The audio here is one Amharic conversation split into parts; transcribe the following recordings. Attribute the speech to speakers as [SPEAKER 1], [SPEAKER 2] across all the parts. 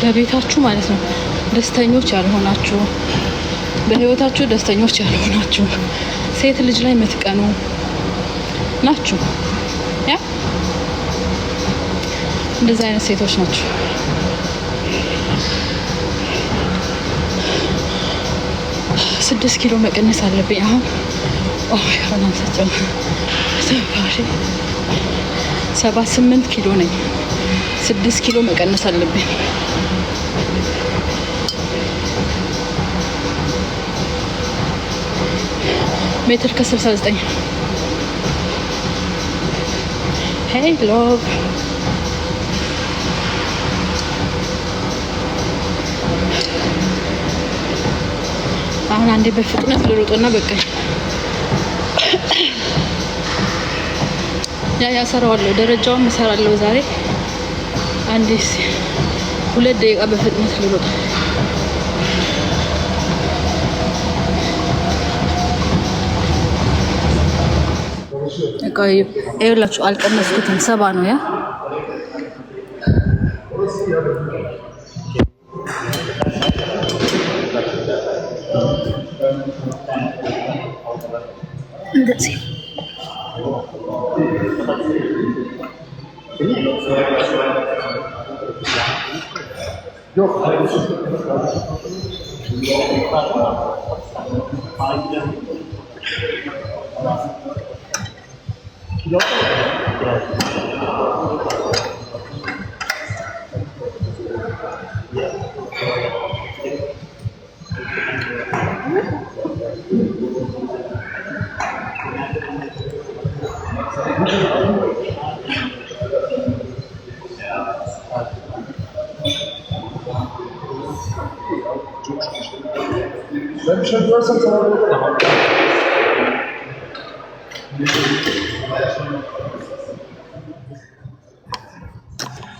[SPEAKER 1] ከቤታችሁ ማለት ነው ደስተኞች ያልሆናችሁ፣ በህይወታችሁ ደስተኞች ያልሆናችሁ ሴት ልጅ ላይ የምትቀኑ ናችሁ። ያ እንደዚህ አይነት ሴቶች ናቸው። ስድስት ኪሎ መቀነስ አለብኝ አሁን። በጣም ሰጨው 78 ኪሎ ነኝ። 6 ኪሎ መቀነስ አለብኝ። ሜትር ከ69 ሄሎ አሁን አንዴ በፍጥነት ልሮጥና በቃ ያሰራዋለሁ። ደረጃውን እሰራለሁ ዛሬ። አንዴ 2 ደቂቃ በፍጥነት ልሮጥ። ይኸውላችሁ አልቀነስኩትም። 70 ነው ያ እንደዚህ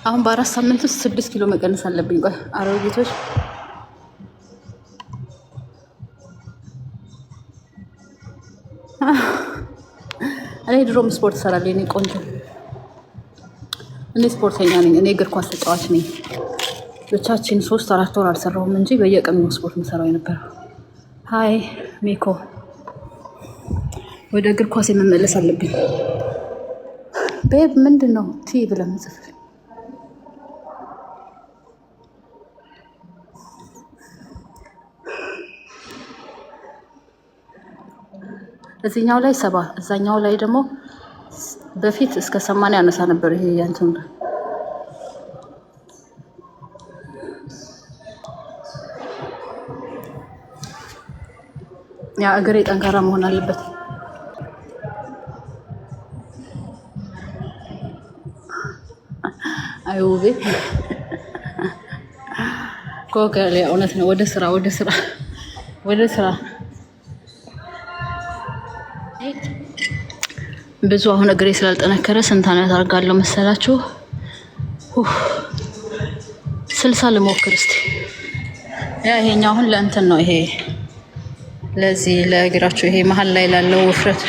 [SPEAKER 1] አሁን በ4 ሳምንት ውስጥ 6 ኪሎ መቀነስ አለብኝ። ቆይ አሮጊቶች እኔ ድሮም ስፖርት እሰራለሁ። እኔ ቆንጆ እኔ ስፖርተኛ ነኝ። እኔ እግር ኳስ ተጫዋች ነኝ። ብቻችን 3-4 ወር አልሰራሁም እንጂ በየቀኑ ስፖርት መሰራው ነበር። ሃይ ሚኮ፣ ወደ እግር ኳስ መመለስ አለብኝ። ቤብ ምንድነው ቲ ብለን ጽፈል እዚህኛው ላይ 70 እዛኛው ላይ ደግሞ በፊት እስከ 80 ያነሳ ነበር። ይሄ ያንተው ያ እግሬ ጠንካራ መሆን አለበት። አይውቤ ኮከሌ እውነት ነው። ወደ ስራ ብዙ አሁን እግሬ ስላልጠነከረ ስንት አመት አድርጋለሁ መሰላችሁ? 60 ልሞክር እስቲ። ይሄኛው አሁን ለእንትን ነው። ይሄ ለዚህ ለእግራችሁ ይሄ መሀል ላይ ላለው ውፍረት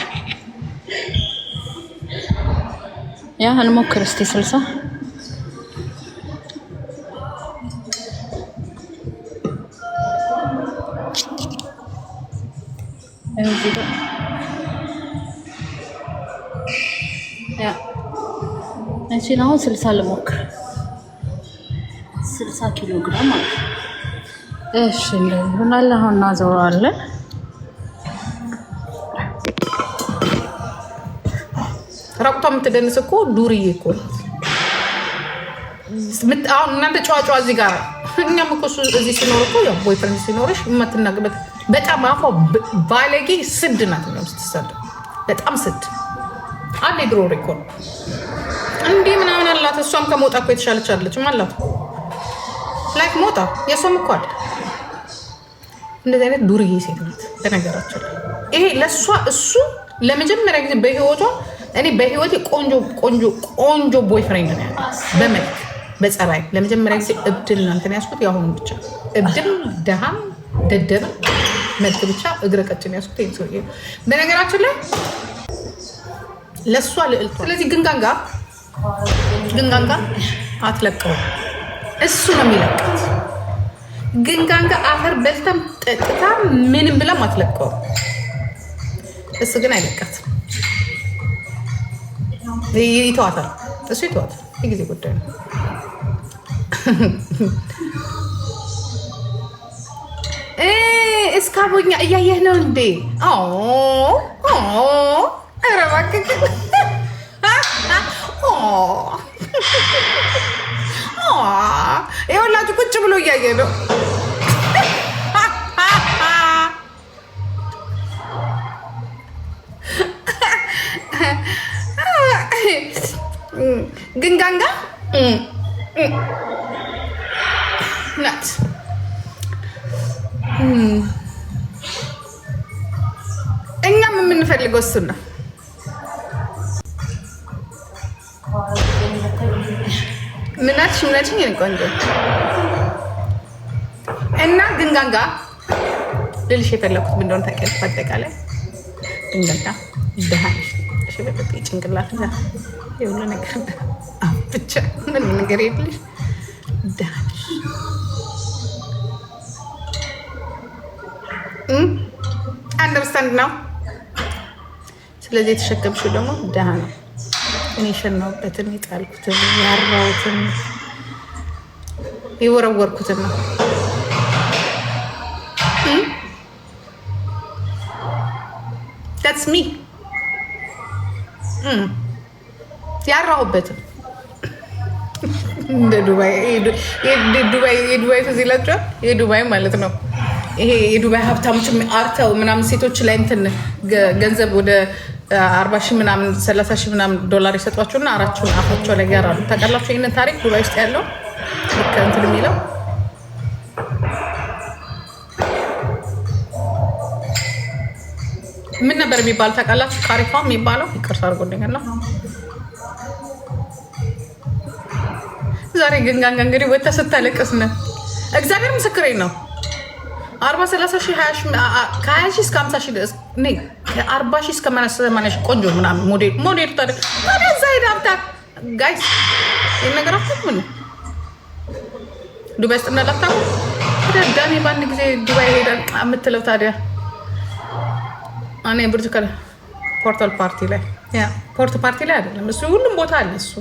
[SPEAKER 1] እንሞክር እስቲ 60 እቺን አሁን 60 ልሞክር። 60 ኪሎ ግራም ማለት ነው። እሺ እንደሆነላ አሁን እናዞራለን። ራቁቷ የምትደንስ እኮ ዱርዬ እኮ አሁን እናንተ ጨዋጫዋ እዚህ ጋር እኛም እኮ እዚህ ሲኖር እኮ ያው ቦይፍሬንድ ሲኖርሽ የማትናገበት በጣም አፏ ባለጌ ስድ ናት ነው ስትሰድ በጣም ስድ አንዴ ድሮ ሪኮርድ እንዴ ምናምን አላት። እሷም ከሞጣ እኮ የተሻለች አለች ማለት ላይክ ሞጣ የሷም እኮ አይደል እንደዚህ አይነት ዱርዬ ሴት ናት። በነገራችን ይሄ ለሷ እሱ ለመጀመሪያ ጊዜ በህይወቷ እኔ በህይወቴ ቆንጆ ቦይፍሬንድ ነው ያለው። በመልክ በጸባይ ለመጀመሪያ ጊዜ እብድል እንትን ያስኩት ያሁን ብቻ እብድል ደሃም ደደብ መልክ ብቻ እግረ ቀጭን ያስኩት ይሄ ሰውዬ በነገራችን ላይ ለሷ ልዕልቷ። ስለዚህ ግንጋንጋ አትለቀው እሱ ነው የሚለቃት። ግን ጋንጋ አፈር በልተም ጠጥታ ምንም ብላ አትለቀውም። እሱ ግን አይለቃትም። ይተዋታል። እሱ ይተዋታል። የጊዜ ጉዳይ ነው። እስካቦኛ እያየህ ነው እንዴ? ኧረ እባክህ ይኸውላችሁ ቁጭ ብሎ እያየ ነው። ግን ጋንጋ ናት። እኛም የምንፈልገው እሱን ነው። ምናችን ቆንጆ እና ግን ጋንጋ ልልሽ የፈለኩት ምን እንደሆነ ታውቂያለሽ? በአጠቃላይ ግን ጋንጋ ድሃ ነሽ። በጠጥ ጭንቅላት የሁሉ ነገር ብቻ ምን ነገር የለሽ። ድሃ ነሽ። አንደርስታንድ ነው። ስለዚህ የተሸከምሽው ደግሞ ድሃ ነው። እኔ የሸናሁበትን የጣልኩትን ያራሁትን የወረወርኩትን ነው። ታትስ ሚ ያራሁበትን እንደ ዱባይ ትዝ ይላችኋል። የዱባይ ማለት ነው። ይሄ የዱባይ ሀብታሞች አርተው ምናምን ሴቶች ላይ እንትን ገንዘብ ወደ 40 ሺህ ምናምን 30 ሺህ ምናምን ዶላር ይሰጧቸውና አራቸውን አፋቸው ላይ ያራሉ። ታውቃላችሁ ይህንን ታሪክ ዱባይ ውስጥ ያለው ልክ እንትን የሚለው ምን ነበር የሚባል ታውቃላችሁ? ካሪፋ የሚባለው ይቅርታ አድርጎልኛል ነው። ዛሬ ግን ጋንጋ እንግዲህ ወጥታ ስታለቅስ ነው። እግዚአብሔር ምስክሬ ነው። 40-30 ሺህ ከ20 ሺህ እስከ 50 ሺህ ድረስ ከ40 ሺህ እስከ 80 ሺህ ቆንጆ ምናምን ሞዴል ታዲያ እዛ ሄዳ ሀብታ ጋይስ ይህን ነገር አታውቁም ነው ዱባይ ውስጥ እንዳላታ ዳሜ በአንድ ጊዜ ዱባይ ሄዳ የምትለው ታዲያ እኔ ብርቱካን ፖርታል ፓርቲ ላይ ፖርት ፓርቲ ላይ አይደለም እሱ ሁሉም ቦታ አለ እሱ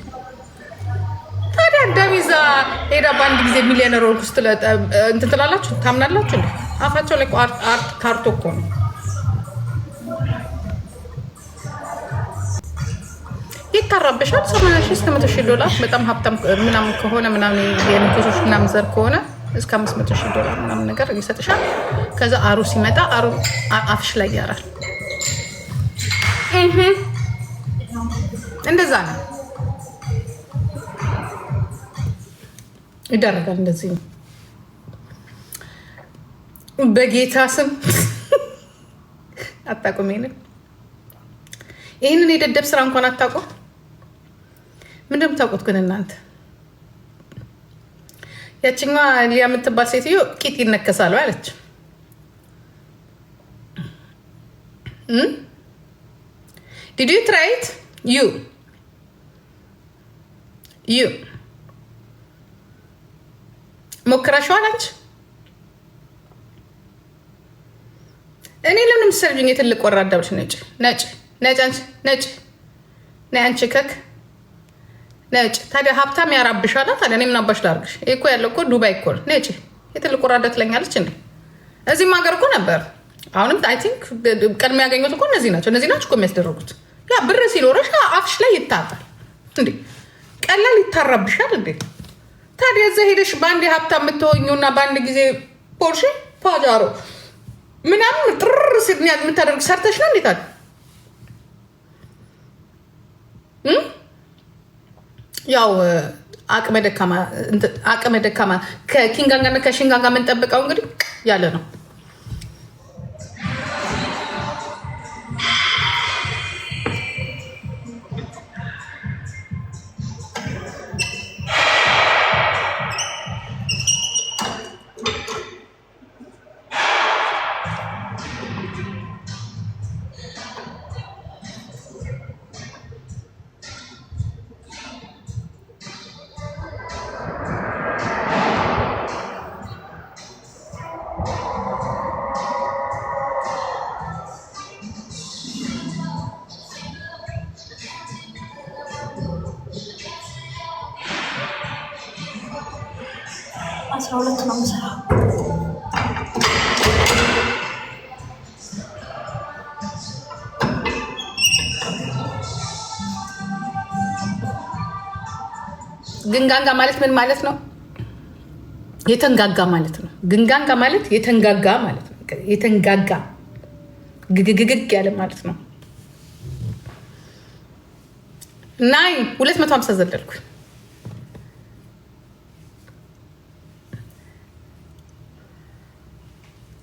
[SPEAKER 1] ታዲያ ዳሜ እዛ ሄዳ በአንድ ጊዜ ሚሊዮነር ወርክ ውስጥ እንትን ትላላችሁ ታምናላችሁ እንዴ? አፋቸው ላይ ካርቶ እኮ ነው። ይታራበሻል 80 ሺህ እስከ 100 ሺህ ዶላር በጣም ሀብታም ምናምን ከሆነ ምናምን የንጉሶች ምናምን ዘር ከሆነ እስከ 500 ሺህ ዶላር ምናምን ነገር ይሰጥሻል። ከዛ አሩ ሲመጣ አሩ አፍሽ ላይ ያራል። እንደዛ ነው ይደረጋል። እንደዚህ ነው በጌታ ስም አታውቁም። ይህንን የደደብ ስራ እንኳን አታውቁም። ምንድን ነው የምታውቁት ግን እናንተ? ያችኛዋ ሊያ የምትባል ሴትዮ ቂጥ ይነከሳሉ አለች። Did you try it? You ሞክራሽው አለች። እኔ ለምን ምሰርጅኝ የትልቅ ወራዳ ብለሽ ነጭ አንቺ ከክ ነጭ ታዲያ ሀብታም ያራብሻል። ታዲያ እኔ ምን አባሽ ላድርግሽ? ይሄ እኮ ያለው እኮ ዱባይ እኮ ነጭ የትልቅ ወራዳ ትለኛለች እንዴ? እዚህም ሀገር እኮ ነበር። አሁንም አይ ቲንክ ቀድሞ ያገኙት እኮ እነዚህ ናቸው እኮ የሚያስደርጉት። ያ ብር ሲኖረሽ አፍሽ ላይ ይታጣል እንዴ? ቀላል ይታራብሻል እንዴ? ታዲያ እዛ ሄደሽ በአንድ ሀብታም የምትሆኙና በአንድ ጊዜ ፖርሼ ፓጃሮ ምናምን ጥር ሲድኒያት የምታደርግ ሰርተሽ ነው እንዴት አለ ያው አቅመ ደካማ ከኪንጋንጋና ከሽንጋንጋ የምንጠብቀው እንግዲህ ያለ ነው።
[SPEAKER 2] 12 ነው የምሰራው።
[SPEAKER 1] ግንጋንጋ ማለት ምን ማለት ነው? የተንጋጋ ማለት ነው። ግንጋንጋ ማለት የተንጋጋ ማለት ነው። የተንጋጋ ግግግግ ያለ ማለት ነው። ናይ 250 ዘለልኩ።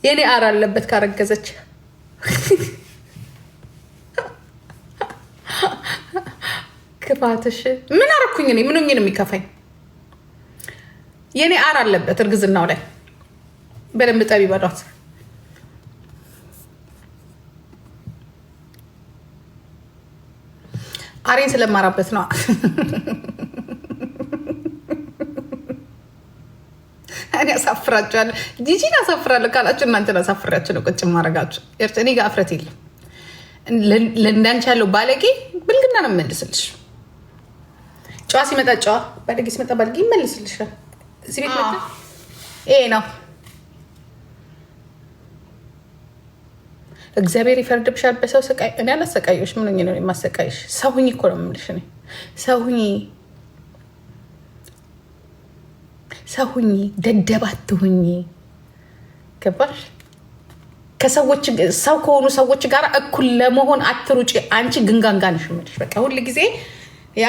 [SPEAKER 1] የኔ አር አለበት ካረገዘች ክፋትሽ ምን አረኩኝ እኔ? ምን ሆኜ ነው የሚከፋኝ? የኔ አር አለበት እርግዝናው ላይ በደንብ ጠቢ በሏት። አሬን ስለማራበት ነው። እኔ አሳፍራችኋለሁ፣ ጂጂን አሳፍራለሁ ካላችሁ እናንተን አሳፍራችሁ ነው ቁጭ ማረጋችሁ። እኔ ጋር አፍረት የለም። ለእንዳንቺ ያለው ባለጌ ብልግና ነው የምመልስልሽ። ጨዋ ሲመጣ ጨዋ፣ ባለጌ ሲመጣ ባለጌ ይመልስልሻል። እዚህ ቤት መጣ ይሄ ነው። እግዚአብሔር ይፈርድብሻል በሰው ስቃይ። እኔ አላሰቃየሁሽ። ምን ሆኜ ነው የማሰቃይሽ? ሰው ሁኚ እኮ ነው የምልሽ። እኔ ሰው ሁኚ፣ ሰው ሁኚ፣ ደደብ አትሁኚ። ገባሽ? ከሰዎች ሰው ከሆኑ ሰዎች ጋር እኩል ለመሆን አትሩጪ። አንቺ ግንጋንጋ ነሽ የምልሽ። በቃ ሁል ጊዜ ያ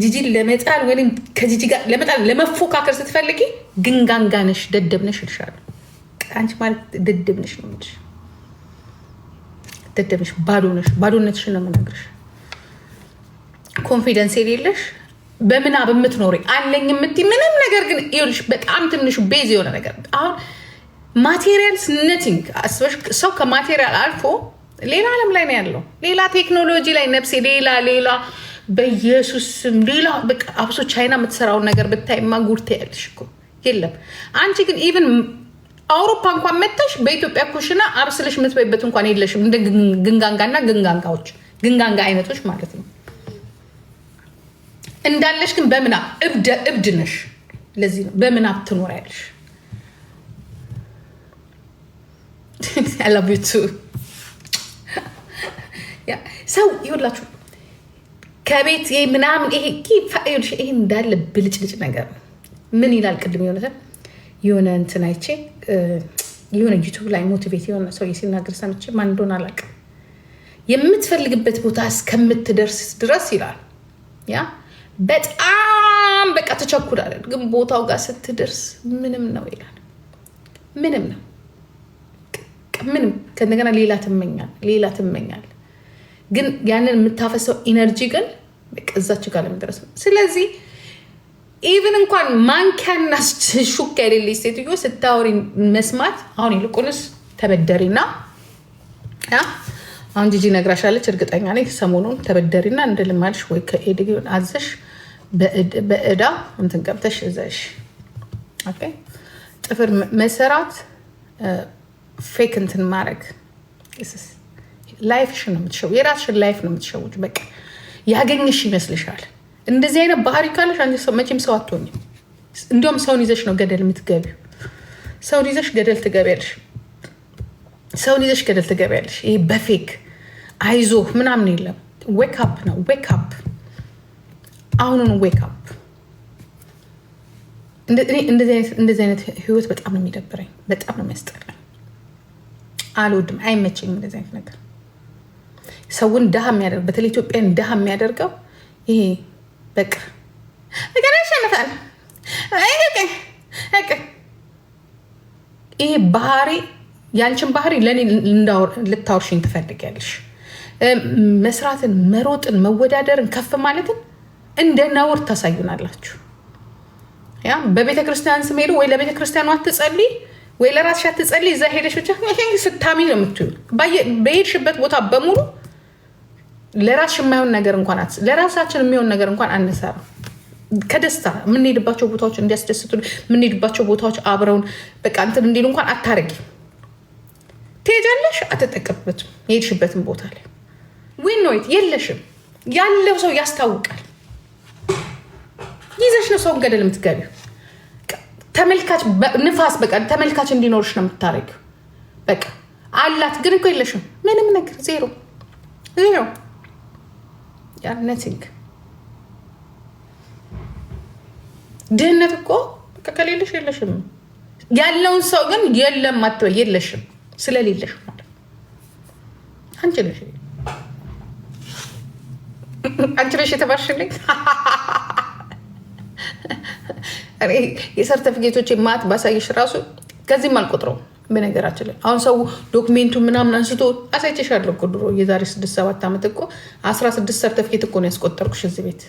[SPEAKER 1] ጂጂን ለመጣል ወይም ከጂጂ ጋር ለመጣል ለመፎካከር ስትፈልጊ ግንጋንጋ ነሽ፣ ደደብ ነሽ እልሻለሁ። አንቺ ማለት ደደብ ነሽ ነው የምልሽ። ደደብሽ፣ ባዶ ነሽ። ባዶነትሽን ነው የምነግርሽ። ኮንፊደንስ የሌለሽ በምናብ የምትኖሪ አለኝ የምትይ ምንም ነገር ግን ይኸውልሽ፣ በጣም ትንሹ ቤዝ የሆነ ነገር አሁን ማቴሪያልስ ነቲንግ አስበሽ። ሰው ከማቴሪያል አልፎ ሌላ ዓለም ላይ ነው ያለው፣ ሌላ ቴክኖሎጂ ላይ ነፍሴ፣ ሌላ በኢየሱስ ሌላ በቃ አብሶ ቻይና የምትሰራውን ነገር ብታይማ ጉርቴ ያለሽ እኮ የለም። አንቺ ግን ኢቨን አውሮፓ እንኳን መጥተሽ በኢትዮጵያ ኩሽና አብስለሽ የምትበይበት እንኳን የለሽም። እንደ ግንጋንጋና ግንጋንጋ አይነቶች ማለት ነው እንዳለሽ። ግን በምናብ እብድ ነሽ። ለዚህ ነው በምናብ ትኖሪያለሽ። ያላቢቱ ሰው ይኸውላችሁ ከቤት ምናምን ይሄ እንዳለ ብልጭልጭ ነገር ነው። ምን ይላል ቅድም የሆነ እንትን አይቼ የሆነ ዩቱብ ላይ ሞቲቬት የሆነ ሰው ሲናገር ሰምቼ ማን እንደሆነ አላውቅም። የምትፈልግበት ቦታ እስከምትደርስ ድረስ ይላል። ያ በጣም በቃ ተቸኩላለህ፣ ግን ቦታው ጋር ስትደርስ ምንም ነው ይላል። ምንም ነው ምንም። ከእንደገና ሌላ ትመኛል። ግን ያንን የምታፈሰው ኢነርጂ ግን እዛች ጋር ለመድረስ ነው። ስለዚህ ኢቨን እንኳን ማንኪያና ሹካ የሌለች ሴትዮ ስታወሪ መስማት አሁን ይልቁንስ ተበደሪና አሁን ጂጂ ነግራሻለች። እርግጠኛ ነኝ ሰሞኑን ተበደሪና እንደልማልሽ ወይ ከኤድጊውን አዘሽ በእዳ እንትን ገብተሽ እዛሽ ጥፍር መሰራት ፌክ እንትን ማድረግ ላይፍሽን ነው የምትሸው። የራስሽን ላይፍ ነው የምትሸውጅ። በቃ ያገኘሽ ይመስልሻል። እንደዚህ አይነት ባህሪ ካለሽ አንቺ መቼም ሰው አትሆኝም። እንዲሁም ሰውን ይዘሽ ነው ገደል የምትገቢው። ሰውን ይዘሽ ገደል ትገቢያለሽ። ሰውን ይዘሽ ገደል ትገቢያለሽ። ይሄ በፌክ አይዞህ ምናምን የለም። ዌክ አፕ ነው። ዌክ አፕ፣ አሁኑን ዌክ አፕ። እንደዚህ አይነት ህይወት በጣም ነው የሚደብረኝ፣ በጣም ነው የሚያስጠላኝ። አልወድም፣ አይመቸኝም እንደዚህ አይነት ነገር። ሰውን ድሃ የሚያደርግ በተለይ ኢትዮጵያን ድሃ የሚያደርገው ይሄ በቃ ያሸንፋል። ይሄ ባህሪ ያንቺን ባህሪ ለእኔ ልታወርሽኝ ትፈልጊያለሽ። መስራትን፣ መሮጥን፣ መወዳደርን፣ ከፍ ማለትን እንደ ነውር ታሳዩናላችሁ። ያ በቤተ ክርስቲያን ስም ሄዱ ወይ ለቤተ ክርስቲያኑ አትጸልይ ወይ ለራስሽ አትጸልይ። እዛ ሄደሽ ብቻ ስታሚ ነው የምትዩ። በሄድሽበት ቦታ በሙሉ ለራስሽ የማይሆን ነገር እንኳን ለራሳችን የሚሆን ነገር እንኳን አንሰራ። ከደስታ የምንሄድባቸው ቦታዎች እንዲያስደስቱ የምንሄድባቸው ቦታዎች አብረውን በቃ እንትን እንዲሉ እንኳን አታረጊ። ትሄጃለሽ፣ አትጠቀምበትም። የሄድሽበትን ቦታ ላይ ዊኖይት የለሽም። ያለው ሰው ያስታውቃል። ይዘሽ ነው ሰውን ገደል የምትገቢው። ተመልካች ንፋስ በቃ ተመልካች እንዲኖርሽ ነው የምታረጊው። በቃ አላት ግን እኮ የለሽም ምንም ነገር ዜሮ ያ ነቲንግ። ድህነት እኮ በቃ ከሌለሽ የለሽም። ያለውን ሰው ግን የለም አትበይ፣ የለሽም ስለሌለሽ ማለት አንቺ ነሽ የተባልሽልኝ። የሰርተፊኬቶች ማት ባሳይሽ ራሱ ከዚህም አልቆጥረው። በነገራችን ላይ አሁን ሰው ዶክሜንቱ ምናምን አንስቶ አሳይቼሻለሁ እኮ ድሮ የዛሬ 6-7 ዓመት እኮ 16 ሰርተፊኬት እኮ ነው ያስቆጠርኩሽ እዚህ ቤት።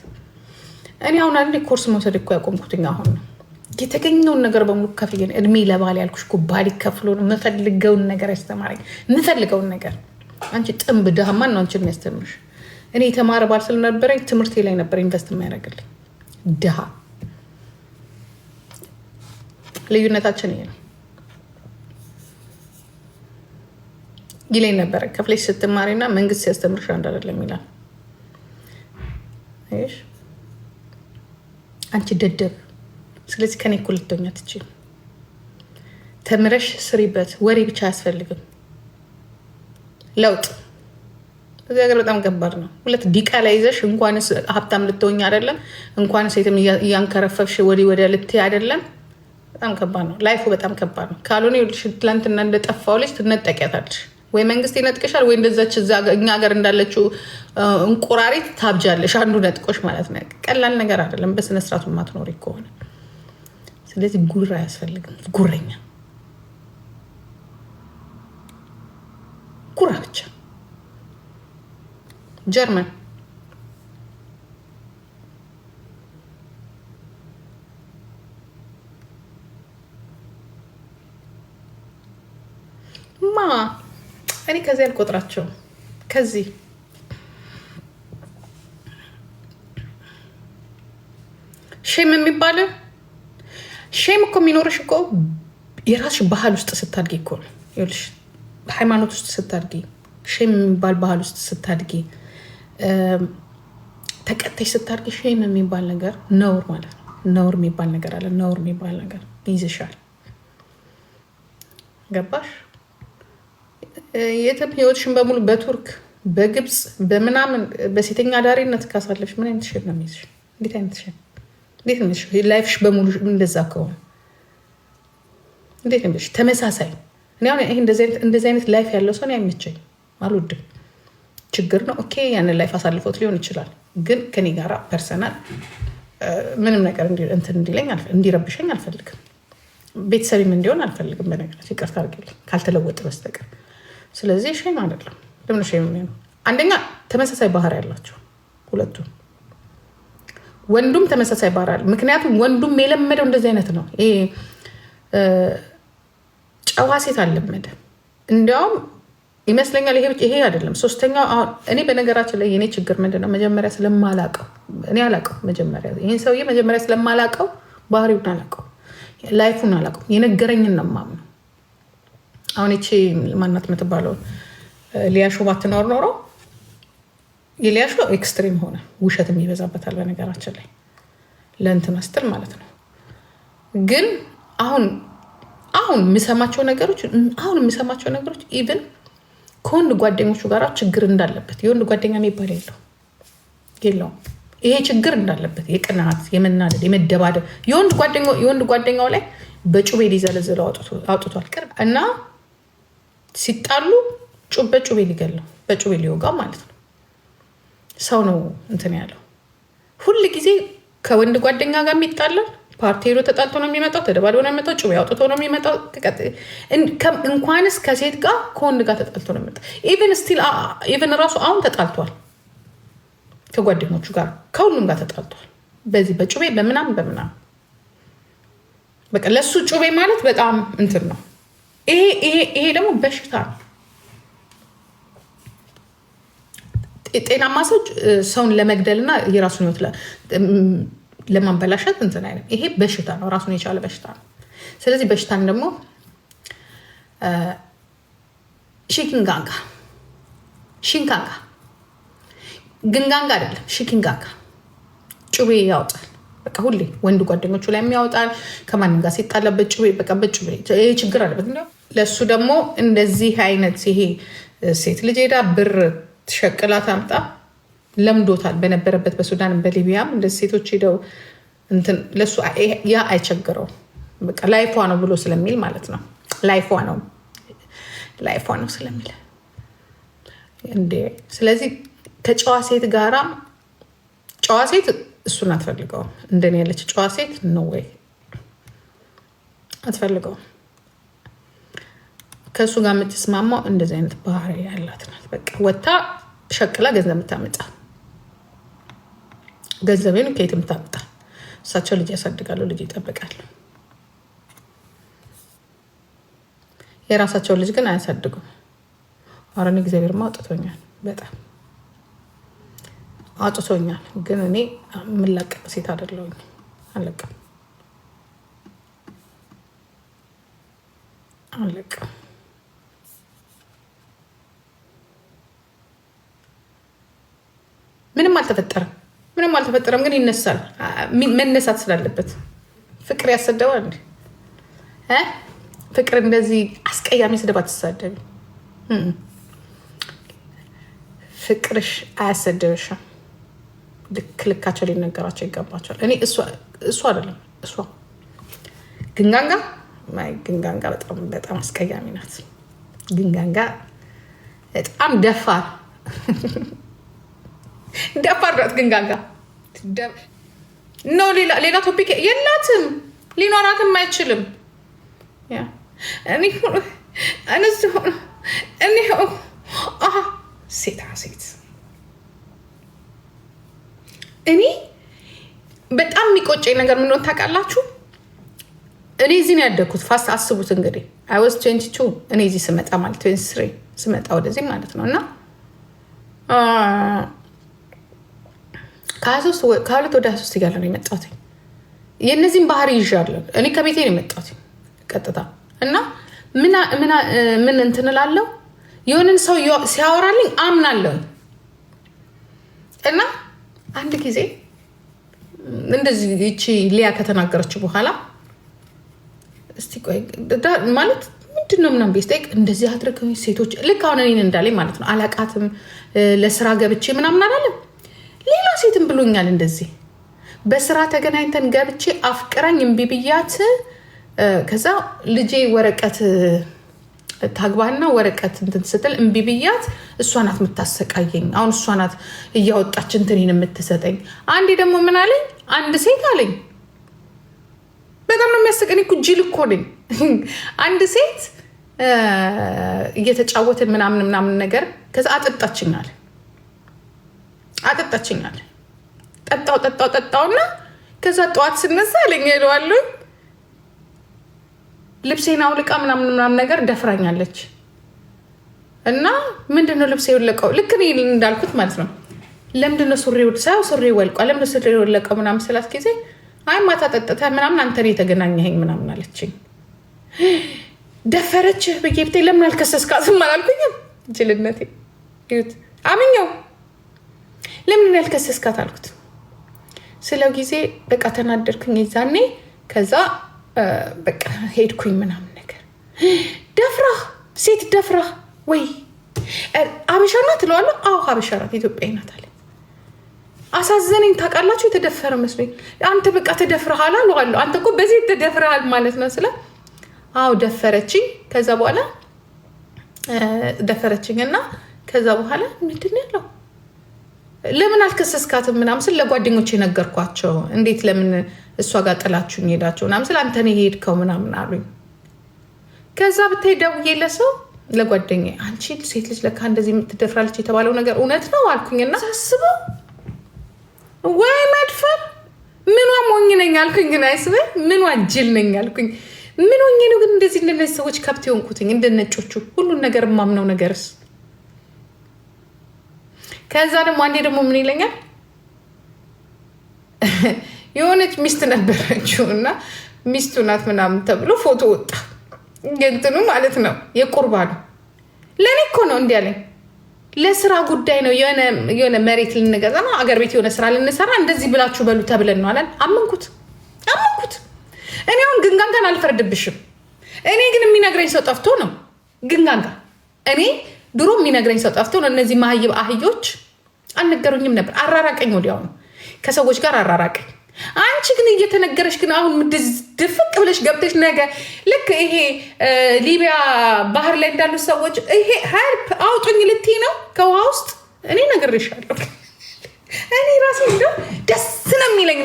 [SPEAKER 1] እኔ አሁን አንዴ ኮርስ መውሰድ እኮ ያቆምኩትኝ አሁን ነው። የተገኘውን ነገር በሙሉ ከፍዬ እድሜ ለባል ያልኩሽ እኮ ባል ከፍሎ ነው የምፈልገውን ነገር ያስተማረኝ የምፈልገውን ነገር። አንቺ ጥንብ ድሃማ ነው አንቺን የሚያስተምርሽ። እኔ የተማረ ባል ስለነበረኝ ትምህርቴ ላይ ነበር ኢንቨስት የሚያደርግልኝ። ድሃ ልዩነታችን ይሄ ነው ይለኝ ነበረ። ከፍለሽ ስትማሪና መንግስት ሲያስተምርሽ አንድ አይደለም ይላል። እሺ አንቺ ደደብ። ስለዚህ ከኔ እኮ ልትሆኛ ትችል። ተምረሽ ስሪበት። ወሬ ብቻ አያስፈልግም። ለውጥ እዚህ ሀገር በጣም ከባድ ነው። ሁለት ዲቃላ ይዘሽ እንኳንስ ሀብታም ልትሆኛ አይደለም እንኳንስ ሴትም እያንከረፈፍሽ ወዲያ ልትይ አይደለም። በጣም ከባድ ነው። ላይፉ በጣም ከባድ ነው። ካልሆነ ይኸውልሽ ትላንትና እንደጠፋው ልጅ ትነጠቂያታለሽ። ወይ መንግስት ይነጥቅሻል፣ ወይ እንደዛች እኛ ሀገር እንዳለችው እንቁራሪት ታብጃለሽ። አንዱ ነጥቆሽ ማለት ነው። ቀላል ነገር አይደለም በስነስርዓቱ ማትኖሪ ከሆነ። ስለዚህ ጉራ አያስፈልግም። ጉረኛ ጉራ ብቻ። ጀርመን እኔ ከዚህ አልቆጥራቸውም። ከዚህ ሼም የሚባለው ሼም እኮ የሚኖርሽ እኮ የራስሽ ባህል ውስጥ ስታድጊ እኮ ነው። ይኸውልሽ ሃይማኖት ውስጥ ስታድጊ፣ ሼም የሚባል ባህል ውስጥ ስታድጊ፣ ተቀተሽ ስታድጊ ሼም የሚባል ነገር ነውር ማለት ነው። ነውር የሚባል ነገር አለ። ነውር የሚባል ነገር ይይዝሻል። ገባሽ? የትም ህይወትሽን በሙሉ በቱርክ በግብፅ በምናምን በሴተኛ አዳሪነት ካሳለፍሽ ምን አይነት ሼም ነው የሚይዝሽ? እንዴት አይነት ሼም? እንዴት ነው ላይፍሽ በሙሉ እንደዛ ከሆነ እንዴት ነው ተመሳሳይ? እኔ አሁን ይሄ እንደዚህ አይነት ላይፍ ያለው ሰው አይመቸኝ፣ አልወድም። ችግር ነው። ኦኬ ያንን ላይፍ አሳልፎት ሊሆን ይችላል። ግን ከኔ ጋራ ፐርሰናል ምንም ነገር እንትን እንዲለኝ እንዲረብሸኝ አልፈልግም። ቤተሰብም እንዲሆን አልፈልግም። በነገራት ይቅርታ አድርጊልኝ ካልተለወጠ በስተቀር። ስለዚህ ሼም አይደለም። ለምን ሼም ነው? አንደኛ ተመሳሳይ ባህሪ ያላቸው ሁለቱም፣ ወንዱም ተመሳሳይ ባህሪ አለ። ምክንያቱም ወንዱም የለመደው እንደዚህ አይነት ነው። ጨዋ ሴት አልለመደ። እንዲያውም ይመስለኛል ይሄ አይደለም ሶስተኛው። እኔ በነገራችን ላይ የኔ ችግር ምንድነው? መጀመሪያ ስለማላቀው እኔ አላቀው መጀመሪያ ይሄን ሰውዬ መጀመሪያ ስለማላቀው ባህሪውን አላቀው ላይፉን አላቀው የነገረኝን ነው የማምነው። አሁን እቺ ማናት የምትባለው ሊያሾ ባትኖር ኖሮ የሊያሾ ኤክስትሪም ሆነ ውሸትም ይበዛበታል በነገራችን ላይ ለእንትን ስትል ማለት ነው። ግን አሁን የምሰማቸው ነገሮች ኢቭን ከወንድ ጓደኞቹ ጋር ችግር እንዳለበት የወንድ ጓደኛ የሚባል የለውም። ይሄ ችግር እንዳለበት የቅናት፣ የመናደድ፣ የመደባደብ የወንድ ጓደኛው ላይ በጩቤ ሊዘለዝለው አውጥቷል ቅርብ እና ሲጣሉ በጩቤ ሊገለው በጩቤ ሊወጋው ማለት ነው። ሰው ነው እንትን ያለው። ሁል ጊዜ ከወንድ ጓደኛ ጋር የሚጣላል። ፓርቲ ሄዶ ተጣልቶ ነው የሚመጣው። ተደባድቦ ነው የሚመጣው። ጩቤ አውጥቶ ነው የሚመጣው። እንኳንስ ከሴት ጋር ከወንድ ጋር ተጣልቶ ነው የሚመጣው። ኢቨን ራሱ አሁን ተጣልቷል ከጓደኞቹ ጋር ከሁሉም ጋር ተጣልቷል። በዚህ በጩቤ በምናምን በቃ ለሱ ጩቤ ማለት በጣም እንትን ነው። ይሄ ደግሞ በሽታ ነው። ጤናማ ሰው ሰውን ለመግደልና የራሱን ህይወት ለማበላሸት እንትን አይነት ይሄ በሽታ ነው፣ ራሱን የቻለ በሽታ ነው። ስለዚህ በሽታን ደግሞ ሽንጋንጋ ግንጋንጋ አይደለም ሽንጋንጋ ጩቤ ያወጣል። በቃ ሁሌ ወንድ ጓደኞቹ ላይ የሚያወጣል። ከማንም ጋር ሲጣላ በጩቤ በቃ በጩቤ ይሄ ችግር አለበት። ለእሱ ደግሞ እንደዚህ አይነት ይሄ ሴት ልጅ ሄዳ ብር ትሸቅላ ታምጣ ለምዶታል። በነበረበት በሱዳን በሊቢያም እንደዚህ ሴቶች ሄደው እንትን ለእሱ ያ አይቸግረው በቃ ላይፏ ነው ብሎ ስለሚል ማለት ነው። ላይፏ ነው ስለሚል እንዴ። ስለዚህ ከጨዋ ሴት ጋራ ጨዋ ሴት እሱን አትፈልገውም። እንደኔ ያለች ጨዋ ሴት ነው ወይ አትፈልገውም። ከእሱ ጋር የምትስማማው እንደዚህ አይነት ባህሪ ያላት ናት። በቃ ወታ ሸቅላ ገንዘብ የምታመጣ ገንዘቤን ከየት የምታመጣ እሳቸው ልጅ ያሳድጋሉ፣ ልጅ ይጠብቃሉ። የራሳቸውን ልጅ ግን አያሳድጉም። አረን እግዚአብሔር አውጥቶኛል፣ በጣም አውጥቶኛል። ግን እኔ የምለቀቅ ሴት አይደለሁኝ፣ አለቅም። ምንም አልተፈጠረም፣ ግን ይነሳል። መነሳት ስላለበት ፍቅር ያሰደዋል እንዴ? ፍቅር እንደዚህ አስቀያሚ ስድብ አትሳደቢ። ፍቅርሽ አያሰደብሽም። ልካቸው ሊነገራቸው ይገባቸዋል። እኔ እሱ አይደለም እሷ ግንጋንጋ በጣም አስቀያሚ ናት። ግንጋንጋ በጣም ደፋር ናት። ግንጋንጋ ነው። ሌላ ቶፒክ የላትም፣ ሊኖራትም አይችልም። ሴት እኔ በጣም የሚቆጨኝ ነገር ምን እንደሆነ ታውቃላችሁ? እኔ እዚህ ነው ያደግኩት። ፋስት አስቡት እንግዲህ አይ ዋዝ 22 እኔ እዚህ ስመጣ ማለት 23 ስመጣ ወደዚህ ማለት ነው። እና ከ2 ወደ 23 እያለ ነው የመጣሁት። የእነዚህም ባህሪ ይዣለሁ። እኔ ከቤቴ ነው የመጣሁት ቀጥታ። እና ምን እንትን እላለሁ፣ የሆነን ሰው ሲያወራልኝ አምናለሁ። እና አንድ ጊዜ እንደዚህ ይቺ ሊያ ከተናገረች በኋላ እስቲ ቆይ ማለት ምንድነው ምናምን ቤስጠይቅ እንደዚህ አድርገው ሴቶች ልክ አሁን እኔን እንዳለኝ ማለት ነው። አላቃትም፣ ለስራ ገብቼ ምናምን አላለም። ሌላ ሴትም ብሎኛል እንደዚህ በስራ ተገናኝተን ገብቼ አፍቅራኝ እምቢ ብያት ከዛ ልጄ ወረቀት ታግባና ወረቀት እንትን ስትል እምቢ ብያት እሷ ናት የምታሰቃየኝ። አሁን እሷ ናት እያወጣች እንትኔን የምትሰጠኝ። አንዴ ደግሞ ምን አለኝ፣ አንድ ሴት አለኝ፣ በጣም ነው የሚያስቀኝ እኮ ጅል እኮ ነኝ። አንድ ሴት እየተጫወትን ምናምን ነገር ከዛ አጠጣችኛል። ጠጣውና ከዛ ጠዋት ስነሳ አለኝ ሄደዋለሁ ልብሴን አውልቃ ምናምን ነገር ደፍራኛለች። እና ምንድነው ልብሴ የወለቀው? ልክ እኔ እንዳልኩት ማለት ነው። ለምንድነው ሱሪ ወልቋል? ለምንድነው ሱሪ ወለቀው ምናምን ስላት ጊዜ አይ ማታ ጠጥተህ ምናምን አንተ ነው የተገናኘኸኝ ምናምን አለችኝ። ደፈረችህ ብዬ ብታይ ለምን አልከሰስካትም አላልኩኝም? ጅልነቴ ይሁት አምኛው ለምን ያልከሰስካት አልኩት። ስለው ጊዜ በቃ ተናደርኩኝ ይዛኔ። ከዛ በቃ ሄድኩኝ ምናምን ነገር ሴት ደፍራ ወይ አበሻ ናት እለዋለሁ። አዎ አበሻ ናት፣ ኢትዮጵያዊ ናት አለ። አሳዘነኝ ታውቃላችሁ። የተደፈረ መስሎኝ አንተ በቃ ተደፍረሃል አለዋለሁ። አንተ እኮ በዚህ ተደፍረሃል ማለት ነው ስለ አዎ ደፈረችኝ። ከዛ በኋላ ደፈረችኝና ከዛ በኋላ ምንድን ነው ያለው ለምን አልከሰስካትም ምናምን ስለ ለጓደኞቼ ነገርኳቸው። እንዴት ለምን እሷ ጋር ጥላችሁኝ ሄዳችሁ ምናምን ስለ አንተ ነው የሄድከው ምናምን አሉኝ። ከዛ ብታይ ደውዬ ለሰው ለጓደኛዬ አንቺ ሴት ልጅ ለካ እንደዚህ የምትደፍራለች የተባለው ነገር እውነት ነው አልኩኝና ሳስበው ወይ መድፈር ምኗ ሞኝ ነኝ አልኩኝ። ግን አይስበ ምኗ ጅል ነኝ አልኩኝ። ምን ሆኜ ነው ግን እንደዚህ እንደነዚህ ሰዎች ከብት የሆንኩትኝ እንደነጮቹ ሁሉን ነገር ማምነው ነገርስ። ከዛ ደግሞ አንዴ ደግሞ ምን ይለኛል የሆነች ሚስት ነበረችው እና ሚስቱ ናት ምናምን ተብሎ ፎቶ ወጣ። ገንጥኑ ማለት ነው የቁርባኑ ለኔ እኮ ነው እንዲህ ያለኝ። ለስራ ጉዳይ ነው የሆነ መሬት ልንገዛ ነው አገር ቤት የሆነ ስራ ልንሰራ እንደዚህ ብላችሁ በሉ ተብለን ነው አለን። አመንኩት። እኔ አሁን ግንጋንጋን አልፈርድብሽም። እኔ ግን የሚነግረኝ ሰው ጠፍቶ ነው ግንጋንጋ። እኔ ድሮ የሚነግረኝ ሰው ጠፍቶ ነው። እነዚህ ማህይብ አህዮች አልነገሩኝም ነበር። አራራቀኝ፣ ወዲያው ነው ከሰዎች ጋር አራራቀኝ። አንቺ ግን እየተነገረሽ ግን አሁን ድፍቅ ብለሽ ገብተሽ ነገ ልክ ይሄ ሊቢያ ባህር ላይ እንዳሉ ሰዎች ይሄ ሄልፕ አውጡኝ ልትይ ነው ከውሃ ውስጥ። እኔ ነግሬሻለሁ። እኔ ራሴ እንደው ደስ ነው የሚለኝ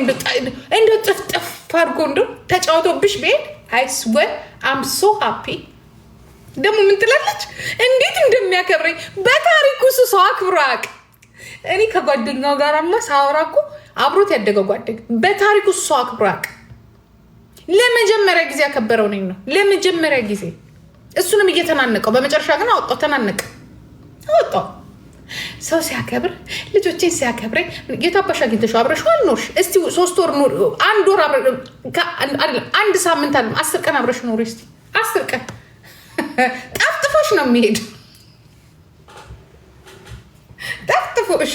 [SPEAKER 1] እንደው ጥፍጥፍ አድርጎ እንደው ተጫውቶብሽ ብሄድ አይስወር አም ሶ ሃፒ። ደግሞ ምን ትላለች እንዴት እንደሚያከብረኝ በታሪኩ እሱ ሰው አክብሮ አያውቅም። እኔ ከጓደኛው ጋርማ ሳወራ እኮ አብሮት ያደገው ጓደኛ በታሪኩ እሱ አክብሮ አያውቅም። ለመጀመሪያ ጊዜ ያከበረው ነኝ ነው ለመጀመሪያ ጊዜ። እሱንም እየተናነቀው በመጨረሻ ግን አወጣው፣ ተናነቀ አወጣው። ሰው ሲያከብር ልጆቼን ሲያከብረኝ የታባሽ አግኝተሽው አብረሽው አልኖርሽ? እስቲ 3 ወር ኑር፣ 1 ወር አይደለም 1 ሳምንት አለ 10 ቀን አብረሽ ኑሪ እስቲ 10 ቀን ጠፍጥፎሽ ነው የሚሄድ። ጠፍጥፎሽ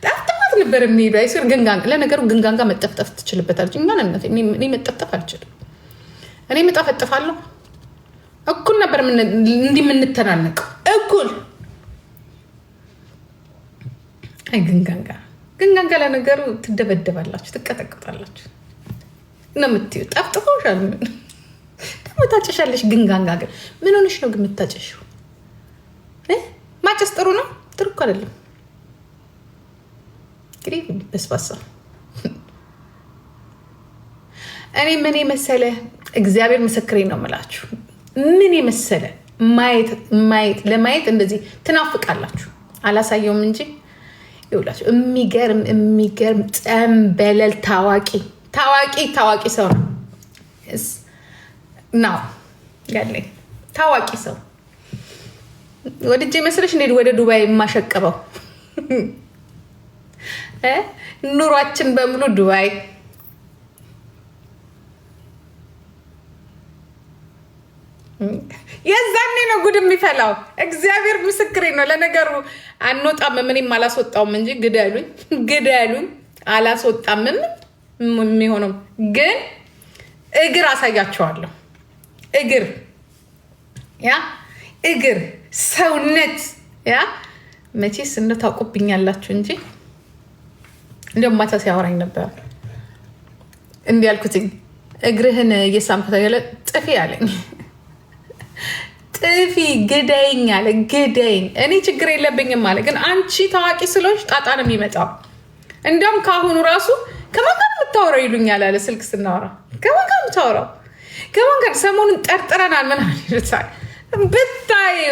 [SPEAKER 1] ጠፍጥፋት ነበር የሚሄዱ። አይስር ግንጋንጋ ለነገሩ ግንጋንጋ መጠፍጠፍ ትችልበታለች። እኔ መጠፍጠፍ አልችልም። እኔ መጣፈጥፋለሁ። እኩል ነበር እንዲህ የምንተናነቀው እኩል። አይ ግንጋንጋ ለነገሩ ትደበደባላችሁ፣ ትቀጠቅጣላችሁ ነው የምትይው። ጠፍጥፎሻል። ደግሞ ታጨሻለሽ። ግንጋንጋ ግን ምን ሆነሽ ነው ግን የምታጨሽው? ማጨስ ጥሩ ነው? ጥሩ እኮ አይደለም። እንግዲህ በስባሳ እኔ ምን መሰለ እግዚአብሔር ምስክሬ ነው የምላችሁ። ምን መሰለ ለማየት እንደዚህ ትናፍቃላችሁ። አላሳየውም እንጂ ይውላችሁ። የሚገርም ጠንበለል ታዋቂ ሰው ነው ያለኝ። ታዋቂ ሰው ወደጄ መስለሽ እንዴት ወደ ዱባይ የማሸቀበው ኑሯችን በሙሉ ዱባይ። የዛኔ ነው ጉድ የሚፈላው። እግዚአብሔር ምስክሬ ነው። ለነገሩ አንወጣም፣ ምንም አላስወጣውም እንጂ ግደሉኝ አላስወጣምም። የሚሆነው ግን እግር አሳያቸዋለሁ። እግር ሰውነት መቼስ ታውቁብኛላችሁ እንጂ እንደውም ማታ ሲያወራኝ ነበር እንዲህ ያልኩትኝ እግርህን እየሳምኩት ያለ ጥፊ አለኝ። ጥፊ ግደኝ አለ። ግደኝ እኔ ችግር የለብኝም አለ። ግን አንቺ ታዋቂ ስለሆንሽ ጣጣ ነው የሚመጣው። እንደውም ከአሁኑ ራሱ ከማን ጋር የምታወራው ይሉኛል አለ። ስልክ ስናወራ ከማን ጋር የምታወራው ከማን ጋር ሰሞኑን ጠርጥረናል ምናምን ይሉታል። ብታዩ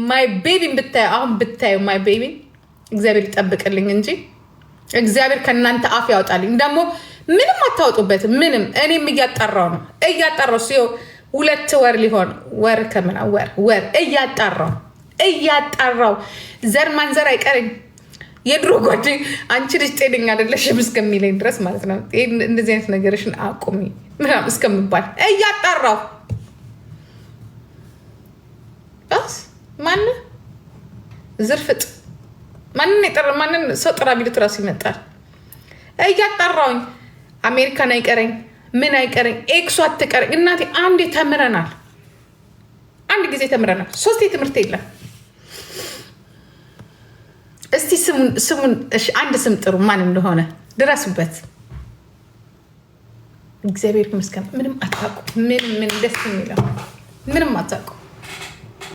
[SPEAKER 1] ማይ ቤቢን ብታዩ አሁን ብታዩ ማይ ቤቢን እግዚአብሔር ይጠብቅልኝ እንጂ እግዚአብሔር ከእናንተ አፍ ያወጣልኝ። ደግሞ ምንም አታወጡበትም። ምንም እኔም እያጣራው ነው ሲሆን 2 ወር ሊሆን ወር ከምና ወር እያጣራው ዘር ማንዘር አይቀርኝ። የድሮ ጓዴ አንቺ ልጅ ጤነኛ አይደለሽም እስከሚለኝ ድረስ ማለት ነው። እንደዚህ አይነት ነገርሽን አቁሚ ምናምን እስከምባል እያጣራው ማን ዝርፍጥ ማንን ሰው ጥራ ቢሉት እራሱ ይመጣል። እያጣራውኝ አሜሪካን አይቀረኝ ምን አይቀረኝ ኤክሱ አትቀረኝ። እናቴ አንድ ጊዜ ተምረናል። 3 ትምህርት የለም። እስቲ ስሙን አንድ ስም ጥሩ ማን እንደሆነ ድረሱበት። እግዚአብሔር ይመስገን ምንም አታውቁ። ምን ደስ የሚለው ምንም አታውቁ።